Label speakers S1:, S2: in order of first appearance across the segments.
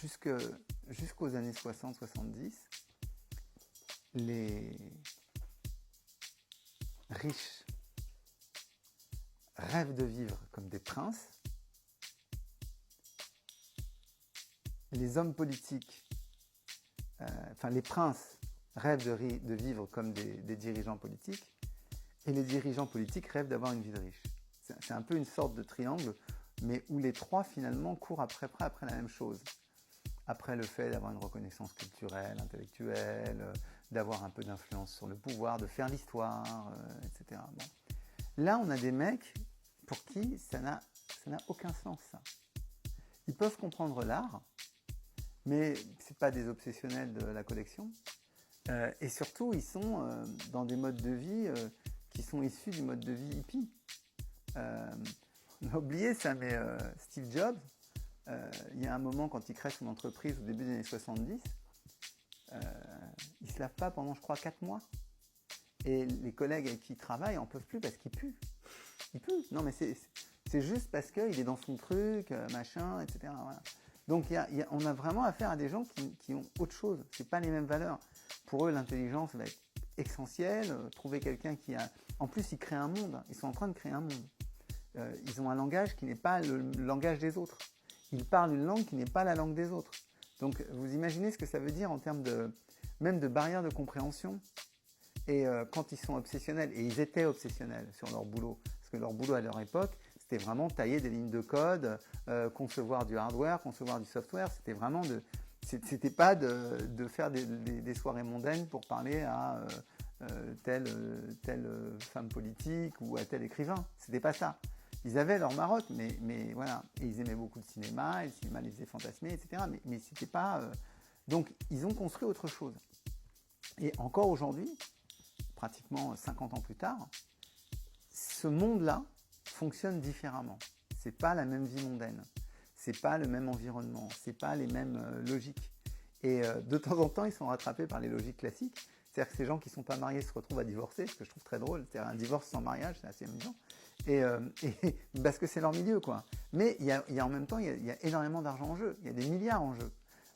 S1: jusqu'aux années 60-70, les riches rêvent de vivre comme des princes, les hommes politiques, les princes rêvent de vivre comme des dirigeants politiques, et les dirigeants politiques rêvent d'avoir une vie de riche. C'est un peu une sorte de triangle, mais où les trois finalement courent après la même chose. Après le fait d'avoir une reconnaissance culturelle, intellectuelle, d'avoir un peu d'influence sur le pouvoir, de faire l'histoire, etc. Bon. Là, on a des mecs pour qui ça n'a aucun sens, ça. Ils peuvent comprendre l'art, mais c'est pas des obsessionnels de la collection. Et surtout, ils sont dans des modes de vie qui sont issus du mode de vie hippie. On a oublié ça, mais Steve Jobs, il y a un moment quand il crée son entreprise au début des années 70, il ne se lave pas pendant, je crois, 4 mois. Et les collègues avec qui il travaille n'en peuvent plus parce qu'il pue. Il pue. Non, mais c'est juste parce qu'il est dans son truc, machin, etc. Voilà. Donc on a vraiment affaire à des gens qui ont autre chose. Ce n'est pas les mêmes valeurs. Pour eux, l'intelligence va être essentielle. Trouver quelqu'un qui a... En plus, ils créent un monde. Ils sont en train de créer un monde. Ils ont un langage qui n'est pas le langage des autres. Ils parlent une langue qui n'est pas la langue des autres. Donc, vous imaginez ce que ça veut dire en termes même de barrières de compréhension. Et quand ils sont obsessionnels, et ils étaient obsessionnels sur leur boulot, parce que leur boulot à leur époque, c'était vraiment tailler des lignes de code, concevoir du hardware, concevoir du software. C'était vraiment c'était pas de faire des soirées mondaines pour parler à telle femme politique ou à tel écrivain. C'était pas ça. Ils avaient leur marotte, mais voilà. Et ils aimaient beaucoup le cinéma, et le cinéma les faisait fantasmer, etc. Mais c'était pas... Donc, ils ont construit autre chose. Et encore aujourd'hui, pratiquement 50 ans plus tard, ce monde-là fonctionne différemment. C'est pas la même vie mondaine. C'est pas le même environnement. C'est pas les mêmes logiques. Et de temps en temps, ils sont rattrapés par les logiques classiques. C'est-à-dire que ces gens qui ne sont pas mariés se retrouvent à divorcer, ce que je trouve très drôle. C'est-à-dire un divorce sans mariage, c'est assez amusant. Et parce que c'est leur milieu, quoi. Mais il y a en même temps, il y a énormément d'argent en jeu. Il y a des milliards en jeu.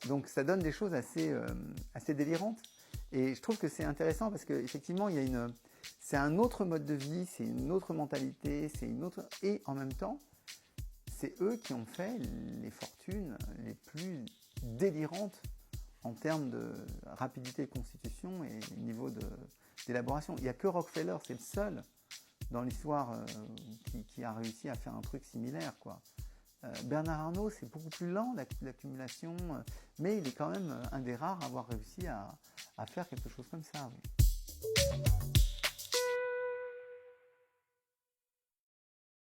S1: Donc ça donne des choses assez délirantes. Et je trouve que c'est intéressant parce qu'effectivement, c'est un autre mode de vie, c'est une autre mentalité, et en même temps, c'est eux qui ont fait les fortunes les plus délirantes en termes de rapidité de constitution et niveau d'élaboration. Il n'y a que Rockefeller, c'est le seul dans l'histoire qui a réussi à faire un truc similaire, quoi. Bernard Arnault, c'est beaucoup plus lent l'accumulation, mais il est quand même un des rares à avoir réussi à faire quelque chose comme ça. Oui.